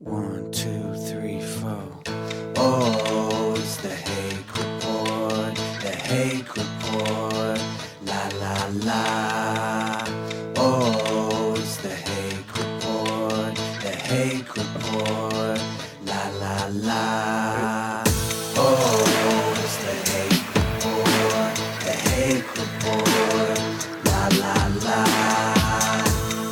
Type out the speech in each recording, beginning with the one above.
1, 2, 3, 4. Oh, it's the Hake Report, the Hake Report, la la la. Oh, it's the Hake Report, the Hake Report, la la la. Oh, it's the Hake Report, the Hake Report, la la la.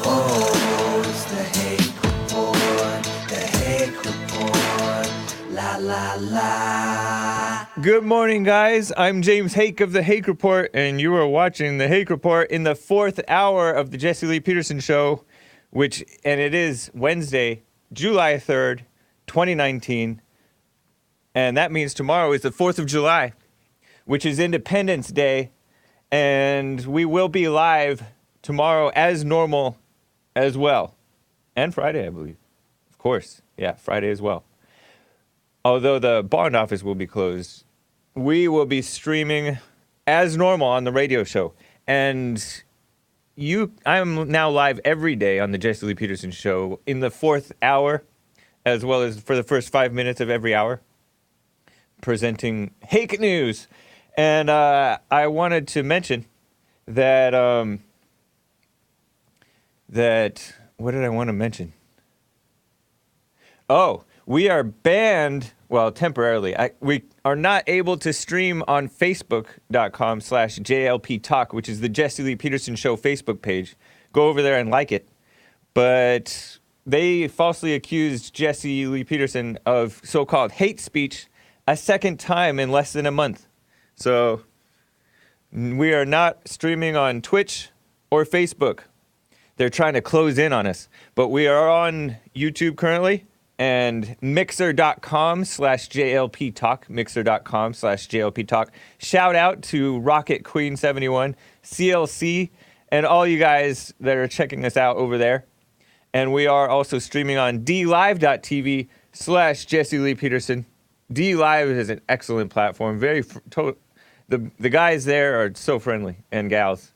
Oh, it's the Hake Report, the Hake Report, la la la. Good morning, guys. I'm James Hake of the Hake Report, and you are watching the Hake Report in the fourth hour of the Jesse Lee Peterson Show, and it is Wednesday, July 3rd, 2019, and that means tomorrow is the 4th of July, which is Independence Day, and we will be live tomorrow as normal as well, and Friday, I believe. Of course, yeah, Friday as well. Although the bond office will be closed, we will be streaming as normal on the radio show. And I'm now live every day on the Jesse Lee Peterson Show in the fourth hour, as well as for the first 5 minutes of every hour, presenting Hake News. And I wanted to mention that, what did I want to mention? Oh, we are banned, well, temporarily. We are not able to stream on Facebook.com/JLP Talk, which is the Jesse Lee Peterson Show Facebook page. Go over there and like it. But they falsely accused Jesse Lee Peterson of so-called hate speech a second time in less than a month. So we are not streaming on Twitch or Facebook. They're trying to close in on us. But we are on YouTube currently. And mixer.com/JLP Talk, mixer.com/JLP Talk. Shout out to Rocket Queen 71, CLC, and all you guys that are checking us out over there. And we are also streaming on dlive.tv/Jesse Lee Peterson. DLive is an excellent platform. The guys there are so friendly, and gals.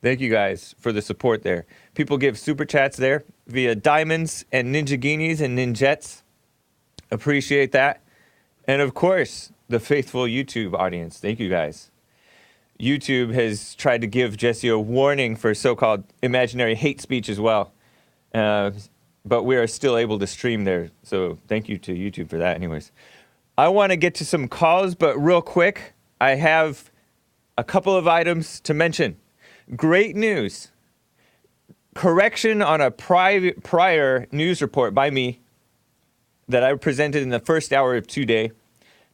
Thank you guys for the support there. People give super chats there via diamonds and ninjaginis and ninjets. Appreciate that. And of course, the faithful YouTube audience. Thank you guys. YouTube has tried to give Jesse a warning for so-called imaginary hate speech as well. But we are still able to stream there. So thank you to YouTube for that anyways. I want to get to some calls, but real quick, I have a couple of items to mention. Great news. Correction on a prior news report by me that I presented in the first hour of today.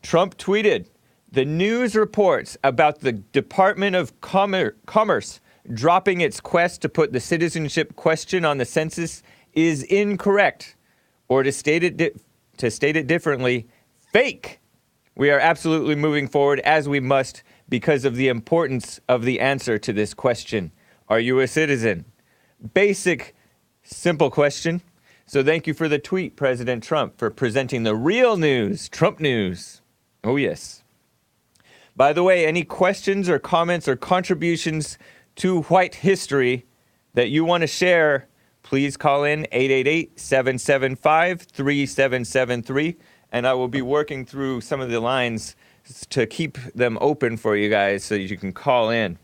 Trump tweeted, the news reports about the Department of Commerce dropping its quest to put the citizenship question on the census is incorrect. Or to state it differently, fake. We are absolutely moving forward as we must because of the importance of the answer to this question. Are you a citizen? Basic, simple question. So thank you for the tweet, President Trump, for presenting the real news, Trump news. Oh, yes. By the way, any questions or comments or contributions to white history that you want to share, please call in 888-775-3773, and I will be working through some of the lines to keep them open for you guys so that you can call in.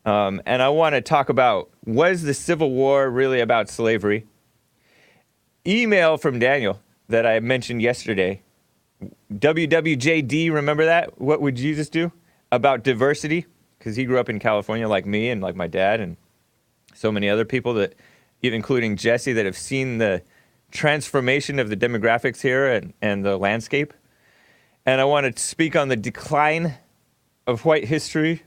And I want to talk about, was the Civil War really about slavery? Email from Daniel that I mentioned yesterday. WWJD, remember that? What would Jesus do? About diversity, because he grew up in California like me and like my dad and so many other people, that, even including Jesse, that have seen the transformation of the demographics here and the landscape. And I want to speak on the decline of white history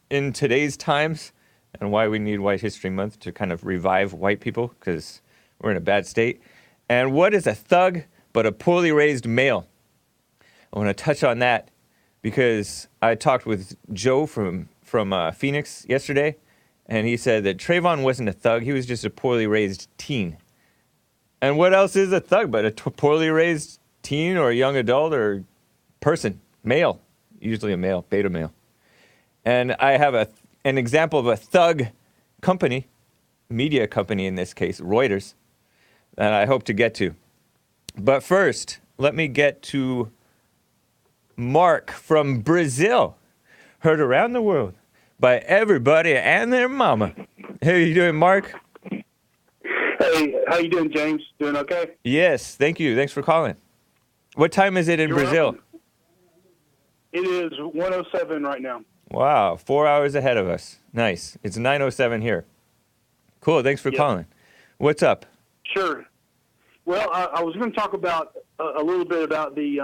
in today's times and why we need White History Month to kind of revive white people because we're in a bad state. And what is a thug but a poorly raised male? I want to touch on that because I talked with Joe from Phoenix yesterday, and he said that Trayvon wasn't a thug. He was just a poorly raised teen. And what else is a thug but a poorly raised teen or a young adult or person, male, usually a male, beta male. And I have an example of a thug company, media company in this case, Reuters, that I hope to get to. But first, let me get to Mark from Brazil. Heard around the world by everybody and their mama. How you doing, Mark? Hey, how you doing, James? Doing okay? Yes, thank you. Thanks for calling. What time is it in You're Brazil? welcome. It is 1:07 right now. Wow, 4 hours ahead of us. Nice. It's 9:07 here. Cool. Thanks for calling. What's up? Sure. Well, I was going to talk about a little bit about the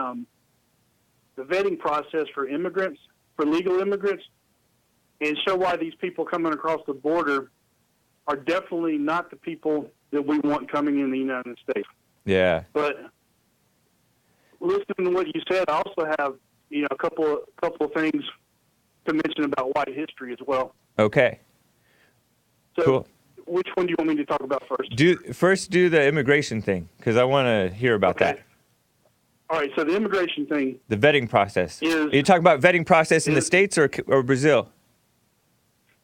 vetting process for immigrants, for legal immigrants, and show why these people coming across the border are definitely not the people that we want coming in the United States. Yeah. But listening to what you said, I also have a couple of things to mention about white history as well. Okay. So, cool. Which one do you want me to talk about first? Do the immigration thing, because I want to hear about that. All right, so the immigration thing. The vetting process. Are you talking about vetting process in the States or Brazil?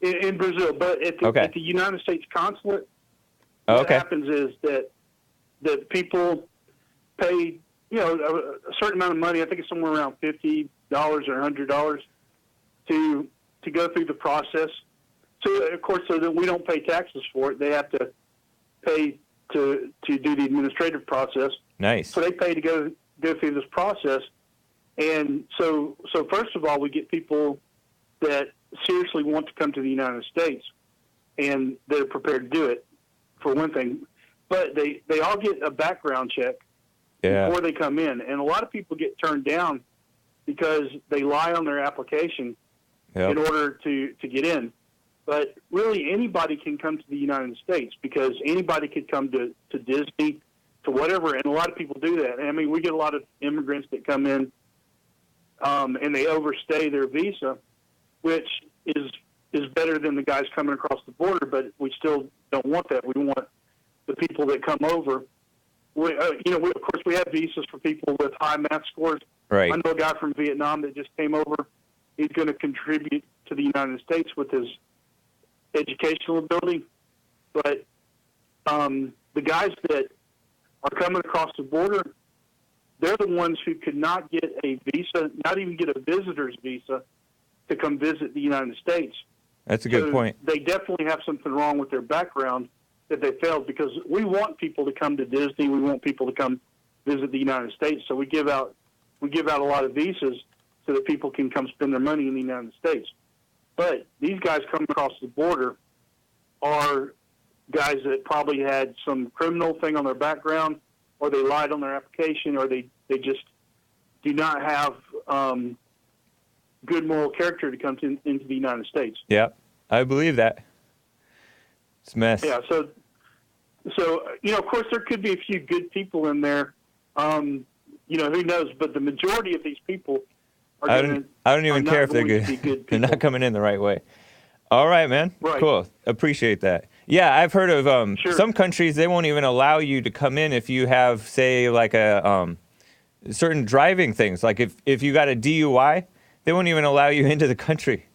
In Brazil, but at the United States consulate, what happens is that people pay, a certain amount of money. I think it's somewhere around $50 or $100 to go through the process. So, of course, so that we don't pay taxes for it, they have to pay to do the administrative process. Nice. So they pay to go through this process. And so first of all, we get people that seriously want to come to the United States, and they're prepared to do it, for one thing. But they all get a background check before they come in. And a lot of people get turned down because they lie on their application in order to get in. But really, anybody can come to the United States because anybody could come to Disney, to whatever, and a lot of people do that. I mean, we get a lot of immigrants that come in and they overstay their visa, which is better than the guys coming across the border, but we still don't want that. We want the people that come over. Of course, we have visas for people with high math scores. Right. I know a guy from Vietnam that just came over. He's going to contribute to the United States with his educational ability, but the guys that are coming across the border, they're the ones who could not get a visa, not even get a visitor's visa, to come visit the United States. That's a good point. They definitely have something wrong with their background that they failed, because we want people to come to Disney, we want people to come visit the United States, so we give out a lot of visas so that people can come spend their money in the United States. But these guys coming across the border are guys that probably had some criminal thing on their background, or they lied on their application, or they just do not have good moral character to come into the United States. Yeah, I believe that. It's a mess. Yeah, so of course, there could be a few good people in there. Who knows? But the majority of these people I don't even care if they're good. They're not coming in the right way. All right, man. Right. Cool. Appreciate that. Yeah, I've heard of some countries, they won't even allow you to come in if you have, say, like a certain driving things. Like if you got a DUI, they won't even allow you into the country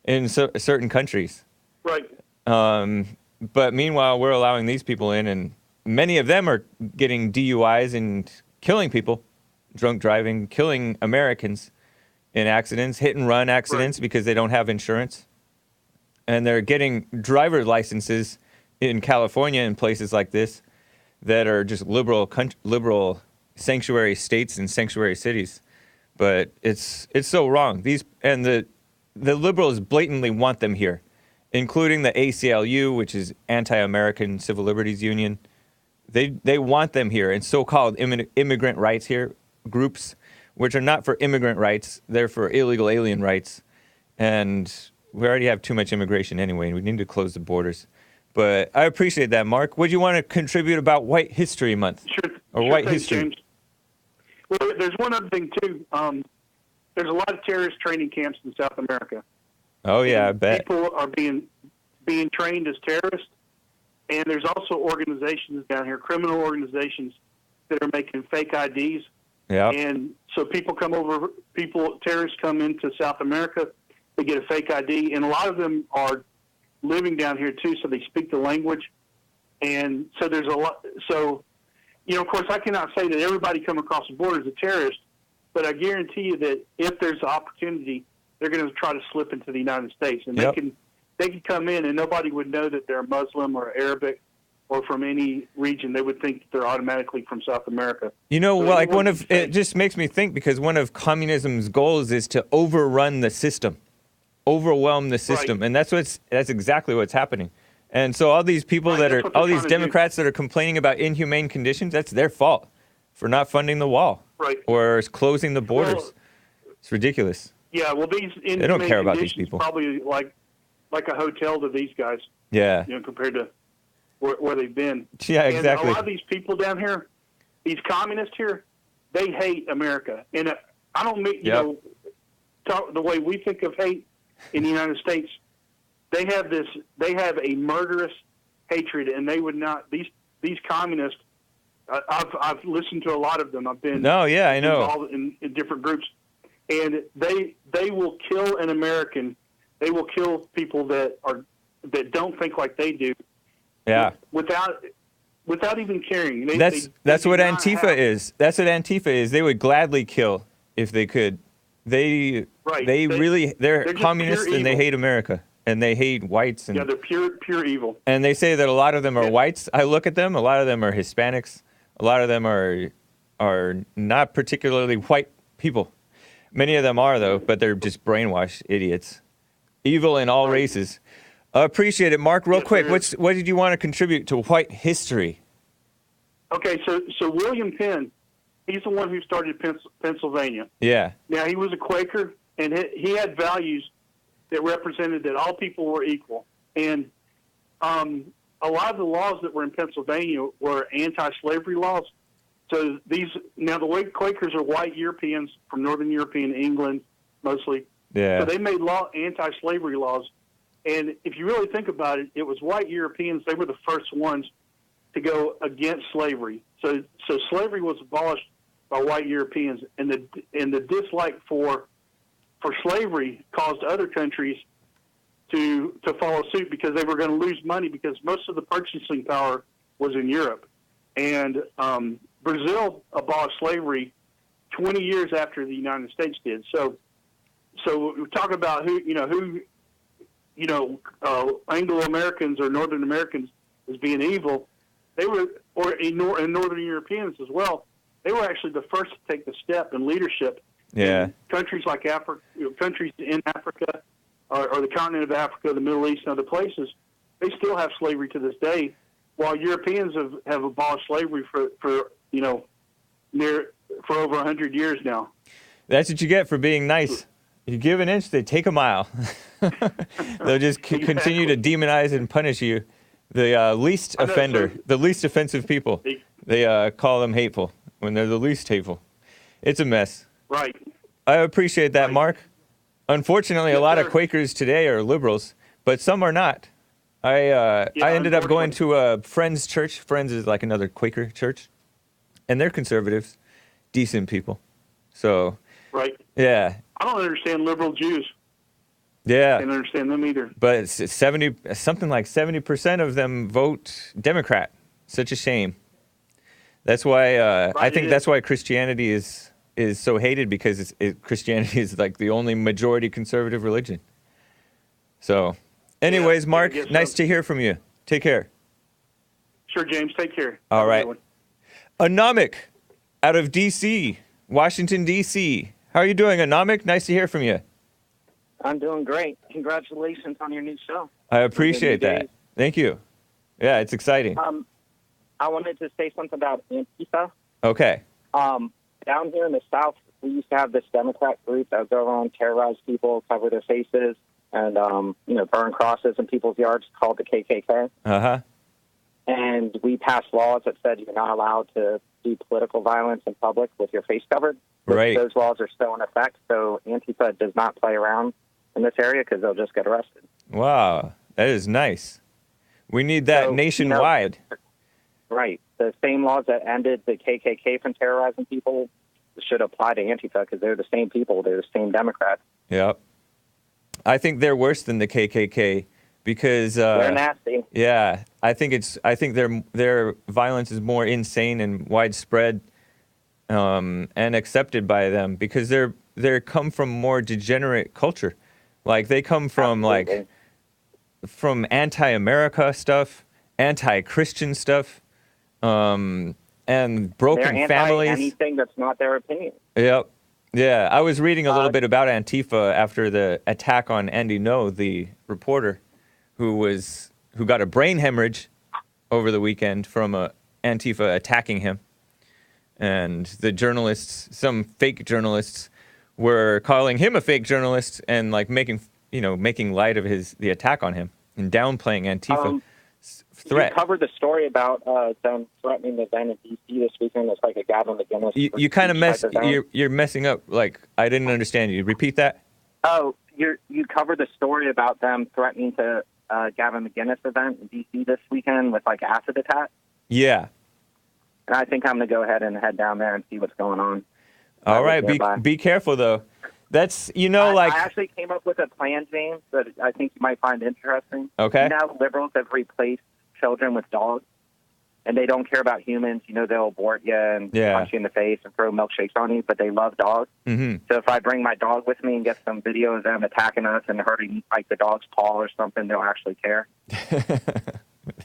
in certain countries. Right. But meanwhile, we're allowing these people in, and many of them are getting DUIs and killing people, drunk driving, killing Americans in accidents, hit and run accidents, because they don't have insurance. And they're getting driver's licenses in California and places like this that are just liberal sanctuary states and sanctuary cities. But it's so wrong. The liberals blatantly want them here, including the ACLU, which is Anti-American Civil Liberties Union. They want them here, and so-called immigrant rights here groups, which are not for immigrant rights, they're for illegal alien rights. And we already have too much immigration anyway, and we need to close the borders. But I appreciate that, Mark. What do you want to contribute about White History Month? Sure. White Thanks, History? James. Well, there's one other thing, too. There's a lot of terrorist training camps in South America. Oh, yeah, I bet. People are being trained as terrorists, and there's also organizations down here, criminal organizations, that are making fake IDs. Yeah. And so terrorists come into South America, they get a fake ID, and a lot of them are living down here too, so they speak the language. And so there's a lot. So of course, I cannot say that everybody coming across the border is a terrorist, but I guarantee you that if there's an opportunity, they're going to try to slip into the United States, and they can come in, and nobody would know that they're Muslim or Arabic or from any region. They would think that they're automatically from South America. It just makes me think, because one of communism's goals is to overrun the system, overwhelm the system, and that's exactly what's happening. And so all these people all these Democrats that are complaining about inhumane conditions, that's their fault for not funding the wall or closing the borders. Well, it's ridiculous. Yeah, well, they don't care about these people. Probably like a hotel to these guys. Yeah, compared to where they've been. Yeah, exactly. And a lot of these people down here, these communists here, they hate America, and I don't mean talk the way we think of hate in the United States. They have a murderous hatred, and they would not. These communists. I've listened to a lot of them. I've been I know involved in different groups, and they will kill an American. They will kill people that don't think like they do. Yeah. Without even caring. That's what Antifa is. That's what Antifa is. They would gladly kill if they could. They're communists and they hate America. And they hate whites. And, they're pure evil. And they say that a lot of them are whites. I look at them. A lot of them are Hispanics. A lot of them are not particularly white people. Many of them are, though, but they're just brainwashed idiots. Evil in all races. Appreciate it, Mark. Real quick, what did you want to contribute to white history? Okay, so William Penn, he's the one who started Pennsylvania. Yeah. Now, he was a Quaker, and he had values that represented that all people were equal. And a lot of the laws that were in Pennsylvania were anti-slavery laws. So the Quakers are white Europeans from Northern European England, mostly. Yeah. So they made anti-slavery laws. And if you really think about it, it was white Europeans. They were the first ones to go against slavery. So slavery was abolished by white Europeans, and the dislike for slavery caused other countries to follow suit, because they were going to lose money, because most of the purchasing power was in Europe. And Brazil abolished slavery 20 years after the United States did. So we talk about who Anglo-Americans or Northern Americans as being evil. They were, and Northern Europeans as well. They were actually the first to take the step in leadership. Yeah. In countries like Africa, countries in Africa, or the continent of Africa, the Middle East, and other places, they still have slavery to this day. While Europeans have abolished slavery for over 100 years now. That's what you get for being nice. You give an inch, they take a mile. They'll just continue to demonize and punish you. The least offender, the least offensive people, they call them hateful when they're the least hateful. It's a mess. Right. I appreciate that, Mark. Unfortunately, a lot of Quakers today are liberals, but some are not. I ended up going to a Friends church. Friends is like another Quaker church, and they're conservatives, decent people. So. Right. Yeah. I don't understand liberal Jews. Yeah. I don't understand them either. But something like 70% of them vote Democrat. Such a shame. That's why I think that's why Christianity is so hated, because Christianity is like the only majority conservative religion. So, anyways, Mark, nice to hear from you. Take care. Sure, James. Take care. All right. Anomic, out of D.C., Washington, D.C. How are you doing, Anomic? Nice to hear from you. I'm doing great. Congratulations on your new show. I appreciate that. Thank you. Yeah, it's exciting. I wanted to say something about Antifa. Okay. Down here in the South, we used to have this Democrat group that would go around, terrorize people, cover their faces, and burn crosses in people's yards, called the KKK. Uh-huh. And we passed laws that said you're not allowed to do political violence in public with your face covered. Right. Those laws are still in effect, so Antifa does not play around in this area because they'll just get arrested. Wow, that is nice. We need that nationwide. Right. The same laws that ended the KKK from terrorizing people should apply to Antifa, because they're the same people. They're the same Democrats. Yep. I think they're worse than the KKK because... they're nasty. Yeah. I think their violence is more insane and widespread, and accepted by them because they come from more degenerate culture. Like they come from Absolutely. from anti-America stuff, anti-Christian stuff, and broken They're families. anti-anything that's not their opinion. Yep. Yeah, I was reading a little bit about Antifa after the attack on Andy Ngo, the reporter, who got a brain hemorrhage over the weekend from Antifa attacking him. And the journalists, some fake journalists, were calling him a fake journalist and like making light of the attack on him and downplaying Antifa threat. You covered the story about them threatening the event in D.C. this weekend. It's like a Gavin McInnes. You kind of you're messing up. Like I didn't understand you. Repeat that. Oh, you covered the story about them threatening to Gavin McInnes event in D.C. this weekend with like acid attack. Yeah. And I think I'm going to go ahead and head down there and see what's going on. All right. Be careful though. That's I actually came up with a plan, James, that I think you might find interesting. Okay. You know how liberals have replaced children with dogs, and they don't care about humans. You know, they'll abort you and punch you in the face and throw milkshakes on you, but they love dogs. Mm-hmm. So if I bring my dog with me and get some video of them attacking us and hurting like the dog's paw or something, they'll actually care.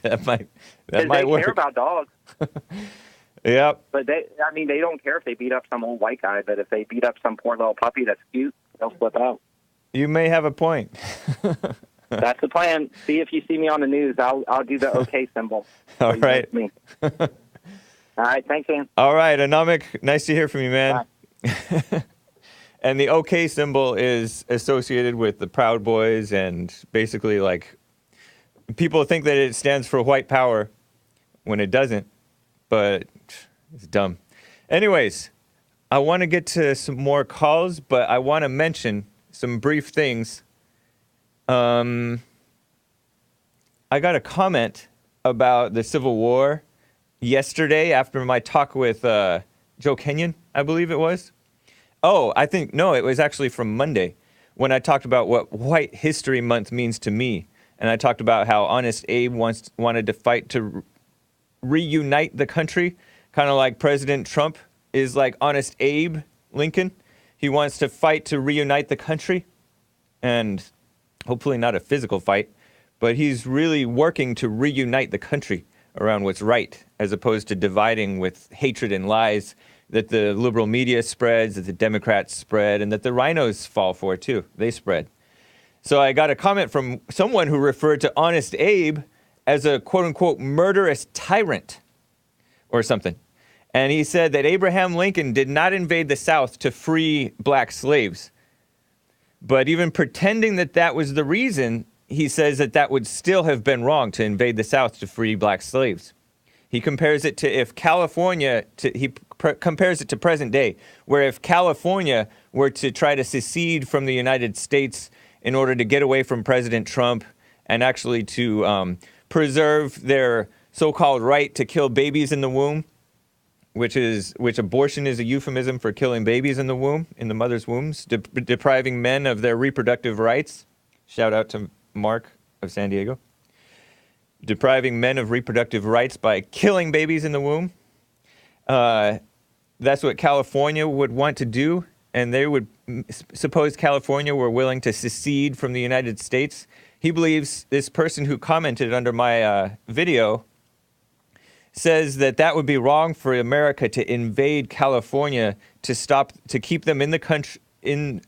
that might they work. Care about dogs. Yep. But they don't care if they beat up some old white guy, but if they beat up some poor little puppy that's cute, they'll flip out. You may have a point. That's the plan. See if you see me on the news. I'll do the OK symbol. All right. Me. All right. Thanks, Ian. All right, Anomic. Nice to hear from you, man. And the OK symbol is associated with the Proud Boys, and basically, like, people think that it stands for white power when it doesn't, but it's dumb. Anyways, I want to get to some more calls, but I want to mention some brief things. I got a comment about the Civil War yesterday after my talk with Joe Kenyon, I believe it was. Oh, it was actually from Monday when I talked about what White History Month means to me. And I talked about how Honest Abe wanted to fight to reunite the country, kind of like President Trump is like Honest Abe Lincoln. He wants to fight to reunite the country, and hopefully not a physical fight, but he's really working to reunite the country around what's right, as opposed to dividing with hatred and lies that the liberal media spreads, that the Democrats spread, and that the rhinos fall for too. They spread. So I got a comment from someone who referred to Honest Abe as a quote-unquote murderous tyrant or something. And he said that Abraham Lincoln did not invade the South to free black slaves. But even pretending that that was the reason, he says that would still have been wrong to invade the South to free black slaves. He compares it to if California, compares it to present day, where if California were to try to secede from the United States in order to get away from President Trump and actually to preserve their so-called right to kill babies in the womb, which abortion is a euphemism for killing babies in the womb, in the mother's wombs, depriving men of their reproductive rights. Shout out to Mark of San Diego. Depriving men of reproductive rights by killing babies in the womb. That's what California would want to do, and they would suppose California were willing to secede from the United States. He believes, this person who commented under my video says that would be wrong for America to invade California to keep them in the country,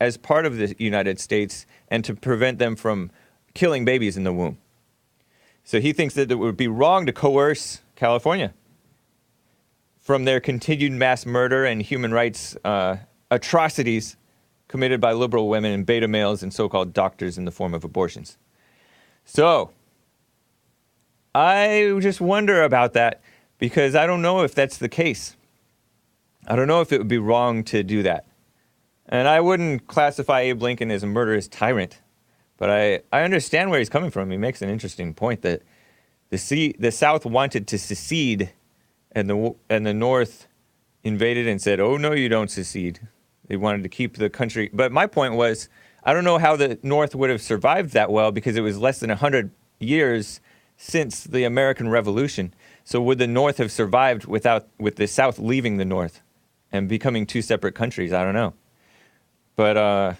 as part of the United States, and to prevent them from killing babies in the womb. So he thinks that it would be wrong to coerce California from their continued mass murder and human rights atrocities committed by liberal women and beta males and so-called doctors in the form of abortions. So I just wonder about that, because I don't know if that's the case. I don't know if it would be wrong to do that. And I wouldn't classify Abe Lincoln as a murderous tyrant, but I understand where he's coming from. He makes an interesting point that the South wanted to secede, and the North invaded and said, "Oh no, you don't secede." They wanted to keep the country. But my point was, I don't know how the North would have survived that well, because it was less than 100 years since the American Revolution. So would the North have survived with the South leaving the North and becoming two separate countries? I don't know. But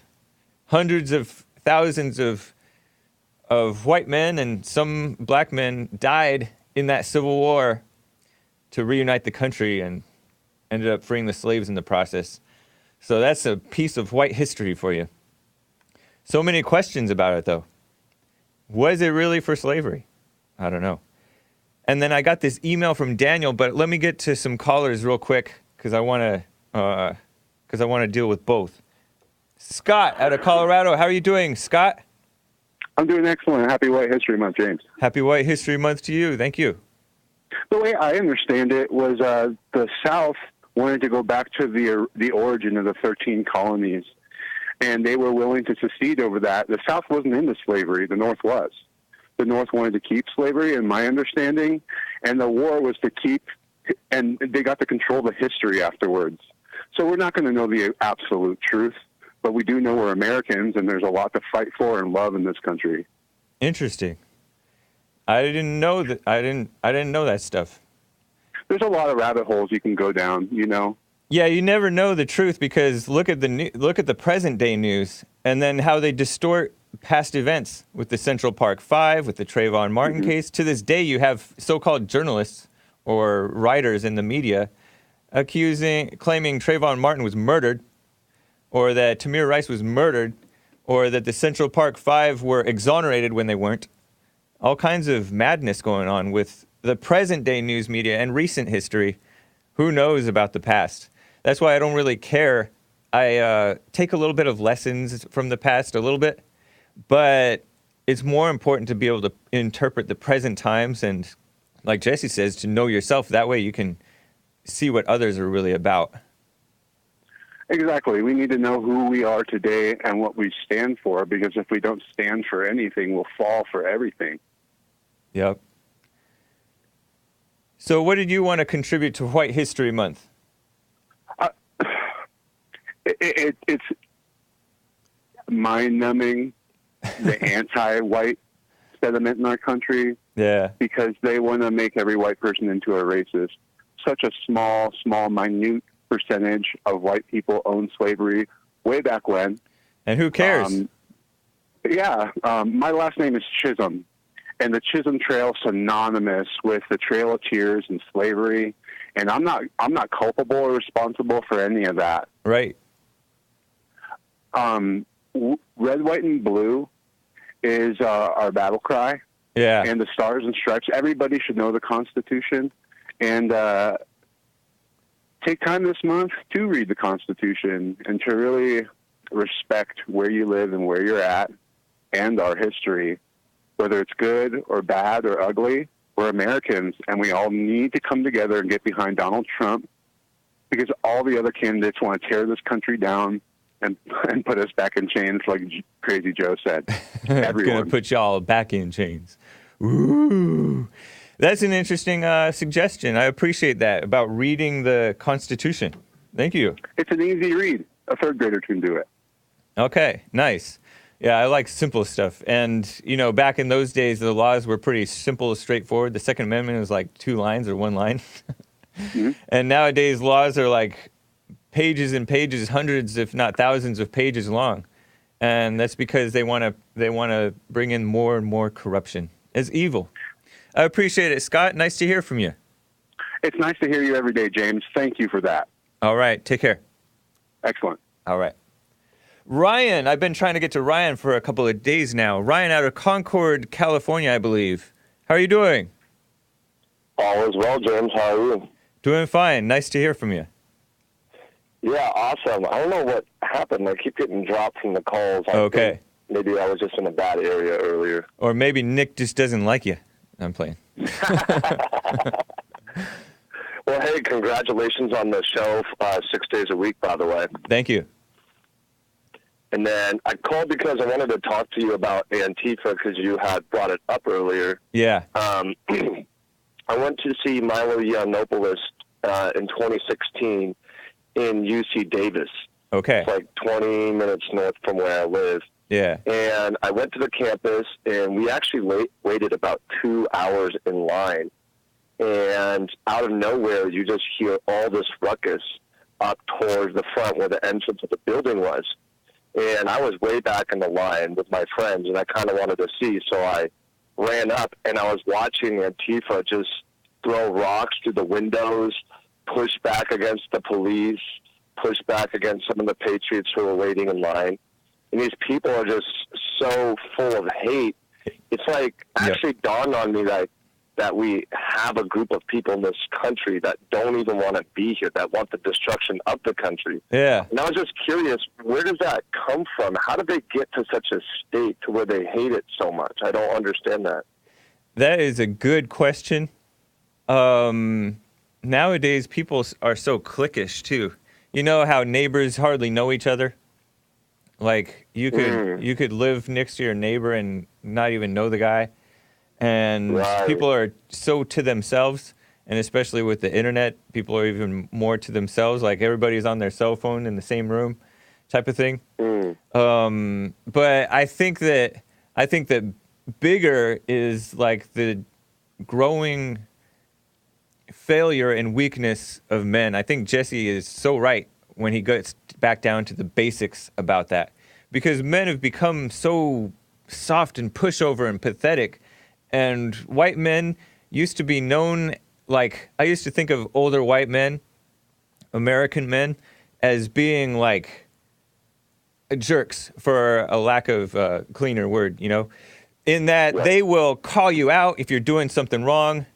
hundreds of thousands of white men and some black men died in that Civil War to reunite the country and ended up freeing the slaves in the process. So that's a piece of white history for you. So many questions about it, though. Was it really for slavery? I don't know. And then I got this email from Daniel, but let me get to some callers real quick because I want to deal with both. Scott out of Colorado, how are you doing, Scott? I'm doing excellent. Happy White History Month, James. Happy White History Month to you. Thank you. The way I understand it was the South wanted to go back to the origin of the 13 colonies, and they were willing to secede over that. The South wasn't into slavery. The North was. The North wanted to keep slavery, in my understanding, and the war was to keep, and they got to control the history afterwards. So we're not going to know the absolute truth, but we do know we're Americans, and there's a lot to fight for and love in this country. Interesting. I didn't know that. I didn't know that stuff. There's a lot of rabbit holes you can go down, you know. Yeah, you never know the truth because look at the present day news and then how they distort past events with the Central Park 5, with the Trayvon Martin case. To this day, you have so-called journalists or writers in the media claiming Trayvon Martin was murdered, or that Tamir Rice was murdered, or that the Central Park 5 were exonerated when they weren't. All kinds of madness going on with the present day news media and recent history. Who knows about the past? That's why I don't really care. I take a little bit of lessons from the past, a little bit, but it's more important to be able to interpret the present times and, like Jesse says, to know yourself. That way you can see what others are really about. Exactly. We need to know who we are today and what we stand for, because if we don't stand for anything, we'll fall for everything. Yep. So what did you want to contribute to White History Month? It's mind-numbing, the anti-white sentiment in our country. Yeah. Because they want to make every white person into a racist. Such a small, minute percentage of white people owned slavery way back when. And who cares? My last name is Chisholm, and the Chisholm Trail is synonymous with the Trail of Tears and slavery. And I'm not culpable or responsible for any of that. Right. Red, white, and blue is our battle cry. Yeah. And the stars and stripes. Everybody should know the Constitution. And take time this month to read the Constitution and to really respect where you live and where you're at and our history. Whether it's good or bad or ugly, we're Americans, and we all need to come together and get behind Donald Trump, because all the other candidates want to tear this country down and put us back in chains, like Crazy Joe said. Everyone. Gonna put y'all back in chains. Ooh. That's an interesting suggestion. I appreciate that, about reading the Constitution. Thank you. It's an easy read. A third grader can do it. Okay, nice. Yeah, I like simple stuff. And, you know, back in those days, the laws were pretty simple, straightforward. The Second Amendment was like 2 lines or 1 line. Mm-hmm. And nowadays, laws are like pages and pages, hundreds, if not thousands of pages long. And that's because they want to bring in more and more corruption. It's evil. I appreciate it, Scott. Nice to hear from you. It's nice to hear you every day, James. Thank you for that. All right. Take care. Excellent. All right. Ryan, I've been trying to get to Ryan for a couple of days now. Ryan out of Concord, California, I believe. How are you doing? All is well, James. How are you? Doing fine. Nice to hear from you. Yeah, awesome. I don't know what happened. I keep getting dropped from the calls. Okay. Maybe I was just in a bad area earlier. Or maybe Nick just doesn't like you. I'm playing. Well, hey, congratulations on the show 6 days a week, by the way. Thank you. And then I called because I wanted to talk to you about Antifa, because you had brought it up earlier. Yeah. I went to see Milo Yiannopoulos in 2016 in UC Davis. Okay. It's like 20 minutes north from where I live. Yeah. And I went to the campus, and we actually waited about 2 hours in line. And out of nowhere, you just hear all this ruckus up towards the front where the entrance of the building was. And I was way back in the line with my friends, and I kind of wanted to see. So I ran up, and I was watching Antifa just throw rocks through the windows, push back against the police, push back against some of the patriots who were waiting in line. And these people are just so full of hate. It's like actually dawned on me that we have a group of people in this country that don't even want to be here, that want the destruction of the country. Yeah. And I was just curious, where does that come from? How did they get to such a state to where they hate it so much? I don't understand that. That is a good question. Nowadays, people are so cliquish, too. You know how neighbors hardly know each other? Like, you could live next to your neighbor and not even know the guy. And people are so to themselves, and especially with the internet, people are even more to themselves. Like everybody's on their cell phone in the same room, type of thing. But I think that bigger is like the growing failure and weakness of men. I think Jesse is so right when he gets back down to the basics about that, because men have become so soft and pushover and pathetic. And white men used to be known, like, I used to think of older white men, American men, as being like jerks, for a lack of a cleaner word, you know, in that they will call you out if you're doing something wrong.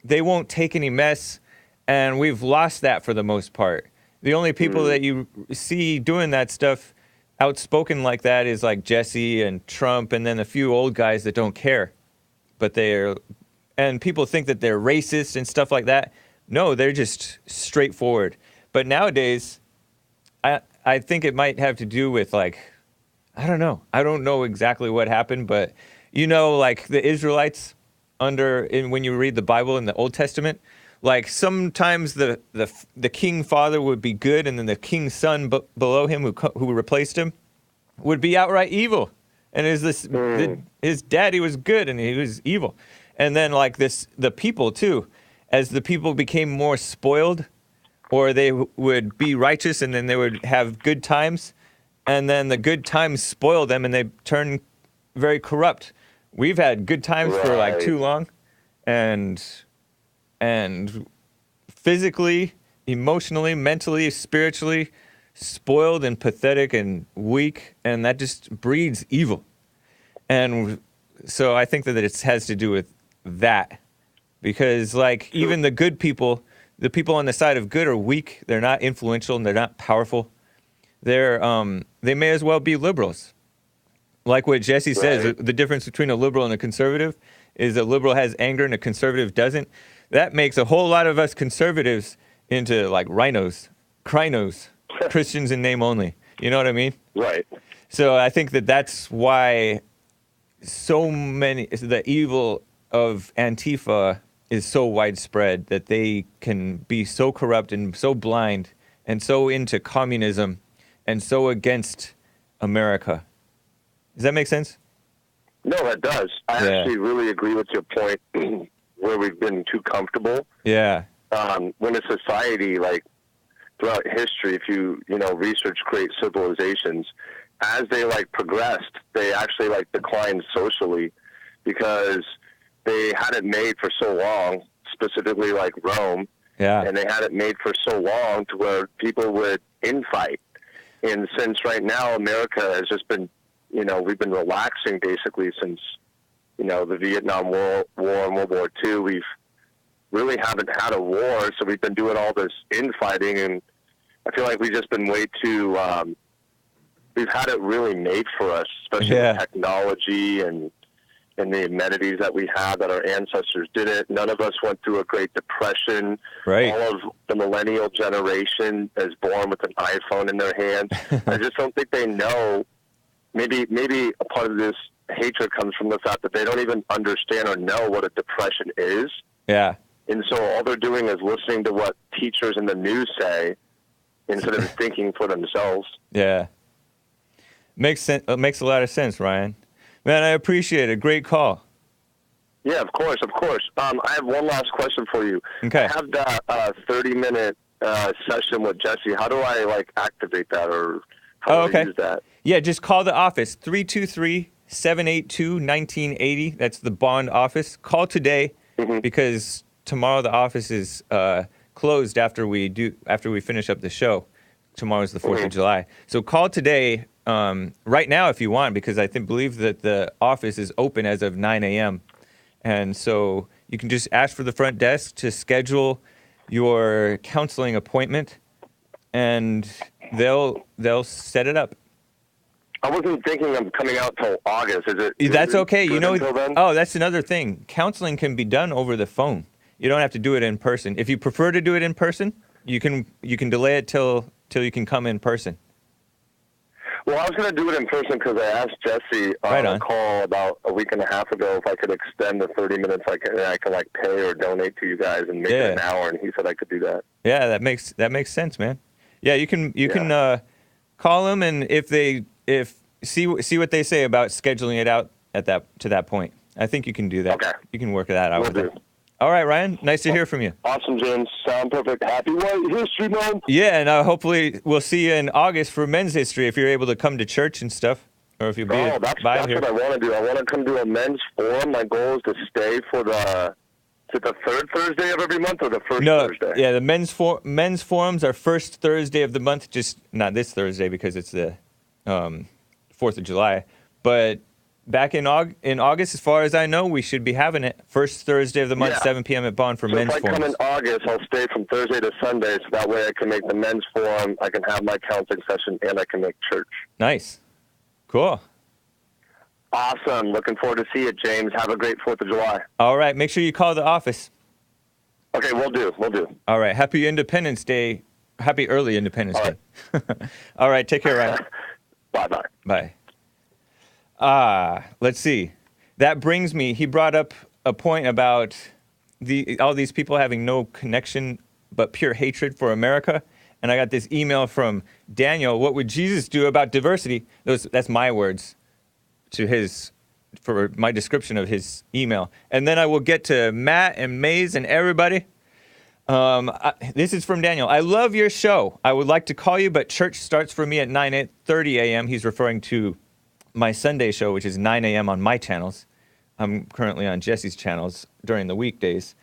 They won't take any mess. And we've lost that for the most part. The only people that you see doing that stuff, outspoken like that, is like Jesse and Trump, and then a few old guys that don't care. But and people think that they're racist and stuff like that. No, they're just straightforward. But nowadays, I think it might have to do with, like, I don't know. I don't know exactly what happened, but you know, like the Israelites when you read the Bible in the Old Testament, like sometimes the king father would be good, and then the king's son below him who replaced him would be outright evil. And his daddy was good and he was evil. And then like the people too, as the people became more spoiled, or they would be righteous and then they would have good times, and then the good times spoil them and they turn very corrupt. We've had good times for like too long, and physically, emotionally, mentally, spiritually spoiled and pathetic and weak, and that just breeds evil. And so I think that it has to do with that, because like even the good people, the people on the side of good, are weak. They're not influential and they're not powerful. They may as well be liberals. Like what Jesse says, the difference between a liberal and a conservative is a liberal has anger and a conservative doesn't. That makes a whole lot of us conservatives into like rhinos, crinos, Christians in name only. You know what I mean? Right. So I think that that's why the evil of Antifa is so widespread, that they can be so corrupt and so blind and so into communism and so against America. Does that make sense? No, that does. I actually really agree with your point where we've been too comfortable. Yeah. When a society, like throughout history, if you research great civilizations, as they like progressed, they actually like declined socially because they had it made for so long, specifically like Rome. Yeah. And they had it made for so long to where people would infight. And since right now America has just been, we've been relaxing basically since, the Vietnam War and World War II. We've really haven't had a war, so we've been doing all this infighting, and I feel like we've just been way too, we've had it really made for us, especially with technology and the amenities that we have that our ancestors didn't. None of us went through a Great Depression. Right. All of the millennial generation is born with an iPhone in their hands. I just don't think they know. Maybe a part of this hatred comes from the fact that they don't even understand or know what a depression is. Yeah. And so all they're doing is listening to what teachers in the news say instead of thinking for themselves. Yeah. Makes sense. Makes a lot of sense, Ryan. Man, I appreciate it. Great call. Yeah, of course, of course. I have one last question for you. Okay. I have that 30-minute session with Jesse. How do I activate that, or how do I use that? Yeah, just call the office 323-782-1980. That's the bond office. Call today because tomorrow the office is closed after we finish up the show. Tomorrow's the 4th of July. So call today right now if you want, because I believe that the office is open as of 9 a.m. And so you can just ask for the front desk to schedule your counseling appointment, and they'll set it up. I wasn't thinking of coming out till August. That's okay. You know. Then? Oh, that's another thing. Counseling can be done over the phone. You don't have to do it in person. If you prefer to do it in person, you can delay it till you can come in person. Well, I was going to do it in person because I asked Jesse on a call about a week and a half ago if I could extend the 30 minutes. I can pay or donate to you guys and make it an hour, and he said I could do that. Yeah, that makes sense, man. Yeah, you can call them, and if see what they say about scheduling it out to that point. I think you can do that. Okay. You can work that out with them. All right, Ryan. Nice to hear from you. Awesome, James. Sound perfect. Happy White History Month. Yeah, and hopefully we'll see you in August for Men's History if you're able to come to church and stuff, or if you'll be that's what I want to do. I want to come to a men's forum. My goal is to stay for the third Thursday of every month or the first Thursday? Yeah, the men's forums are first Thursday of the month. Just not this Thursday because it's the 4th of July, but. Back in August, as far as I know, we should be having it first Thursday of the month, 7 p.m. at Bond for men's forums. If I come in August, I'll stay from Thursday to Sunday, so that way I can make the men's forum, I can have my counseling session, and I can make church. Nice. Cool. Awesome. Looking forward to see it, James. Have a great 4th of July. All right. Make sure you call the office. Okay, we'll do. All right. Happy Independence Day. Happy early Independence Day. All right. Take care, Ryan. Bye-bye. Bye. Let's see. That brings me, he brought up a point about all these people having no connection but pure hatred for America. And I got this email from Daniel. What would Jesus do about diversity? That's my words for my description of his email. And then I will get to Matt and Maze and everybody. This is from Daniel. I love your show. I would like to call you, but church starts for me at 9:30 a.m. He's referring to my Sunday show, which is 9 a.m. on my channels. I'm currently on Jesse's channels during the weekdays.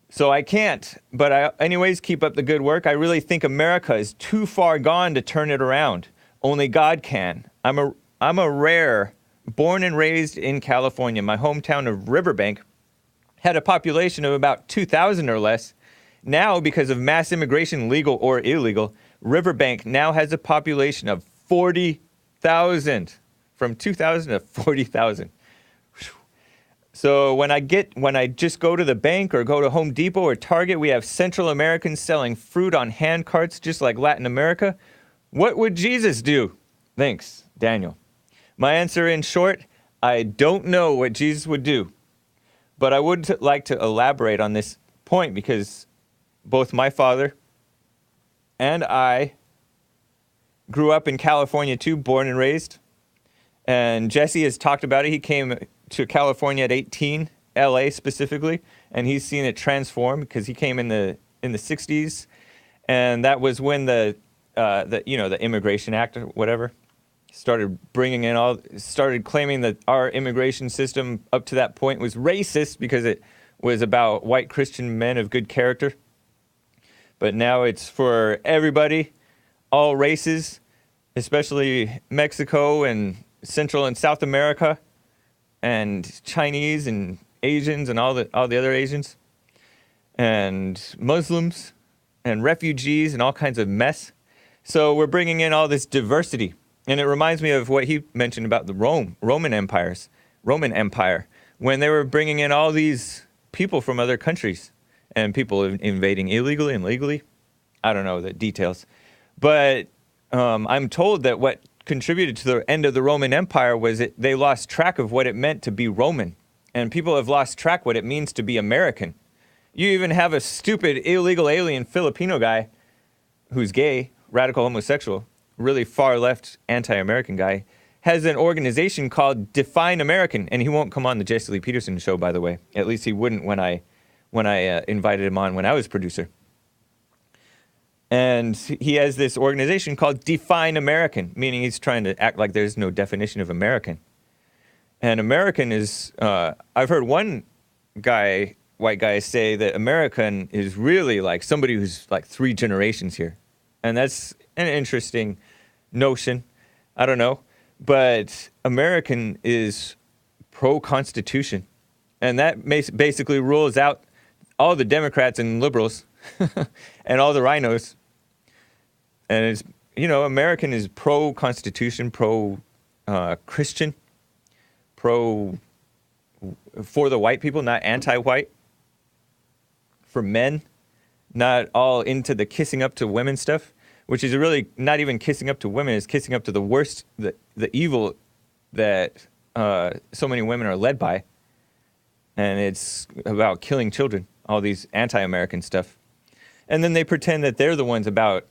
So I can't, but I anyways keep up the good work. I really think America is too far gone to turn it around. Only God can. I'm a rare, born and raised in California. My hometown of Riverbank had a population of about 2,000 or less. Now, because of mass immigration, legal or illegal, Riverbank now has a population of 40,000. From 2,000 to 40,000. So when I just go to the bank or go to Home Depot or Target, we have Central Americans selling fruit on hand carts just like Latin America. What would Jesus do? Thanks, Daniel. My answer in short, I don't know what Jesus would do. But I would like to elaborate on this point because both my father and I grew up in California too, born and raised. And Jesse has talked about it. He came to California at 18, LA specifically, and he's seen it transform because he came in the 60s, and that was when the Immigration Act or whatever started claiming that our immigration system up to that point was racist because it was about white Christian men of good character. But now it's for everybody, all races, especially Mexico and Central and South America, and Chinese and Asians and all the other Asians, and Muslims and refugees and all kinds of mess. So we're bringing in all this diversity, and it reminds me of what he mentioned about the Roman Empire, when they were bringing in all these people from other countries, and people invading illegally and legally. I don't know the details, but I'm told that what contributed to the end of the Roman Empire was they lost track of what it meant to be Roman. And people have lost track what it means to be American. You even have a stupid illegal alien Filipino guy who's gay, radical homosexual, really far left anti-American guy, has an organization called Define American, and he won't come on the Jesse Lee Peterson show, by the way. At least he wouldn't when I invited him on when I was producer. And he has this organization called Define American, meaning he's trying to act like there's no definition of American. And American is, I've heard one guy, white guy, say that American is really like somebody who's like 3 generations here. And that's an interesting notion. I don't know. But American is pro-Constitution. And that basically rules out all the Democrats and liberals and all the rhinos. And it's, American is pro-Constitution, pro-Christian, for the white people, not anti-white. For men, not all into the kissing up to women stuff, which is really not even kissing up to women, it's kissing up to the worst, the evil that so many women are led by. And it's about killing children, all these anti-American stuff. And then they pretend that they're the ones about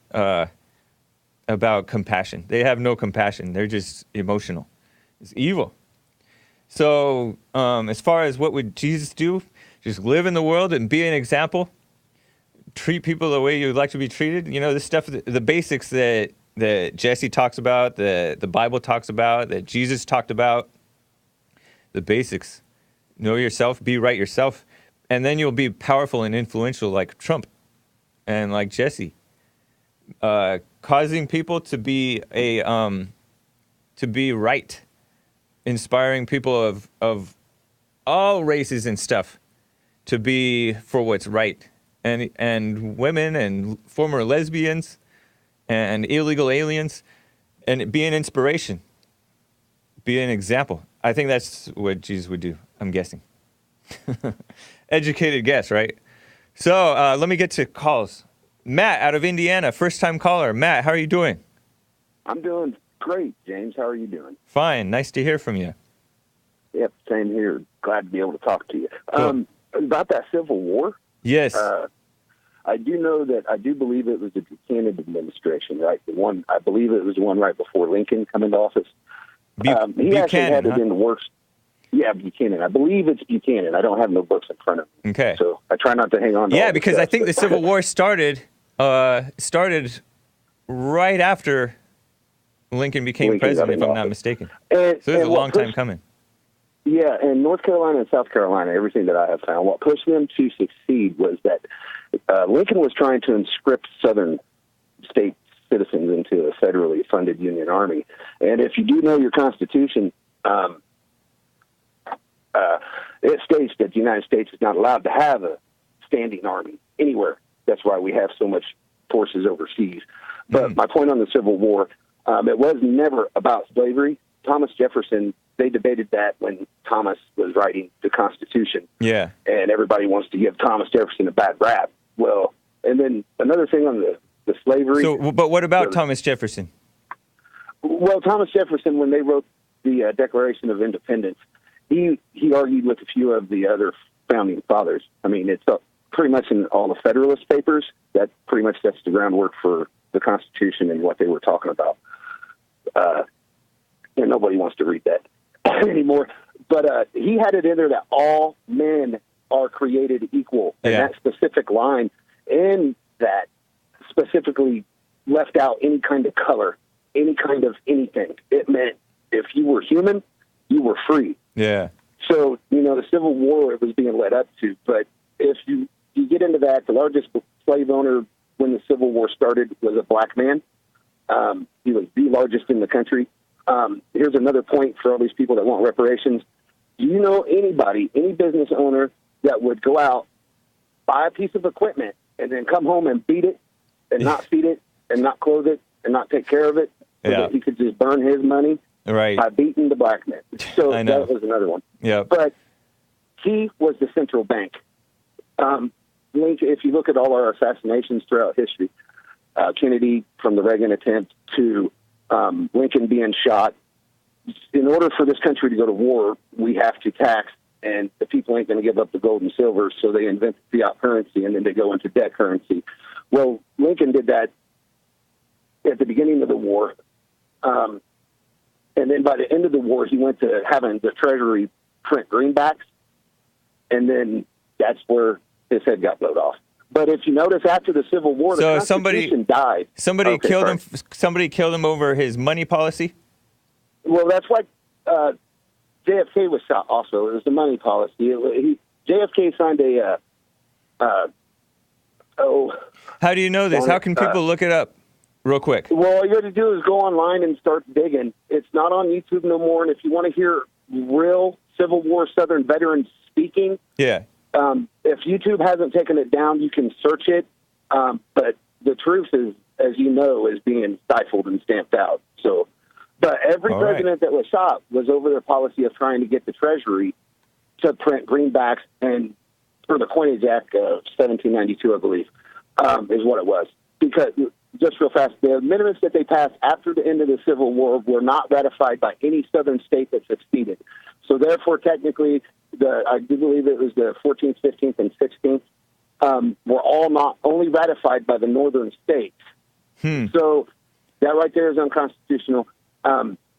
compassion. They have no compassion. They're just emotional. It's evil. So as far as what would Jesus do, just live in the world and be an example. Treat people the way you'd like to be treated. This stuff, the basics that Jesse talks about, the Bible talks about, that Jesus talked about. The basics. Know yourself, be right yourself, and then you'll be powerful and influential like Trump and like Jesse. Causing people to be right, inspiring people of all races and stuff to be for what's right, and women and former lesbians and illegal aliens, and be an inspiration, be an example. I think that's what Jesus would do, I'm guessing. Educated guess, right? So let me get to calls. Matt out of Indiana, first-time caller. Matt, how are you doing? I'm doing great, James. How are you doing? Fine. Nice to hear from you. Yep, same here. Glad to be able to talk to you. Cool. About that Civil War? Yes. I do believe it was the Buchanan administration, right? I believe it was the one right before Lincoln come into office. He actually had it in the works. Yeah, Buchanan. I believe it's Buchanan. I don't have no books in front of me. Okay. So I try not to hang on to all because stuff, I think the Civil War started right after Lincoln became president, if I'm not mistaken. So it was a long time coming. Yeah, and North Carolina and South Carolina, everything that I have found, what pushed them to succeed was that Lincoln was trying to inscript Southern state citizens into a federally funded Union Army. And if you do know your Constitution, it states that the United States is not allowed to have a standing army anywhere. That's why we have so much forces overseas. But my point on the Civil War, it was never about slavery. Thomas Jefferson, they debated that when Thomas was writing the Constitution. Yeah. And everybody wants to give Thomas Jefferson a bad rap. Well, and then another thing on the slavery. So, but what about Thomas Jefferson? Well, Thomas Jefferson, when they wrote the Declaration of Independence, he argued with a few of the other founding fathers. I mean, it's pretty much in all the Federalist Papers. That pretty much sets the groundwork for the Constitution and what they were talking about. And nobody wants to read that anymore. But he had it in there that all men are created equal. And that specific line in that specifically left out any kind of color, any kind of anything. It meant if you were human, you were free. Yeah. So, the Civil War it was being led up to. But if you get into that, the largest slave owner when the Civil War started was a black man. He was the largest in the country. Here's another point for all these people that want reparations. Do you know anybody, any business owner that would go out, buy a piece of equipment, and then come home and beat it and not feed it and not clothe it and not take care of it so that he could just burn his money by beating the black man? So that was another one. Yeah. But he was the central bank. If you look at all our assassinations throughout history, Kennedy from the Reagan attempt to Lincoln being shot, in order for this country to go to war, we have to tax, and the people ain't going to give up the gold and silver, so they invent fiat currency, and then they go into debt currency. Well, Lincoln did that at the beginning of the war. And then by the end of the war, he went to having the Treasury print greenbacks. And then that's where his head got blowed off. But if you notice, after the Civil War, the Constitution died. Somebody killed him. Somebody killed him over his money policy. Well, that's why JFK was shot. Also, it was the money policy. JFK signed a. How do you know this? How can people look it up, real quick? Well, all you have to do is go online and start digging. It's not on YouTube no more. And if you want to hear real Civil War Southern veterans speaking, yeah. If YouTube hasn't taken it down, you can search it. But the truth is, as you know, is being stifled and stamped out. So, but every president that was shot was over their policy of trying to get the Treasury to print greenbacks, and for the Coinage Act of 1792, I believe, is what it was. Because, just real fast, the amendments that they passed after the end of the Civil War were not ratified by any Southern state that succeeded. So therefore, technically, I do believe it was the 14th, 15th, and 16th, were all not only ratified by the northern states. So that right there is unconstitutional.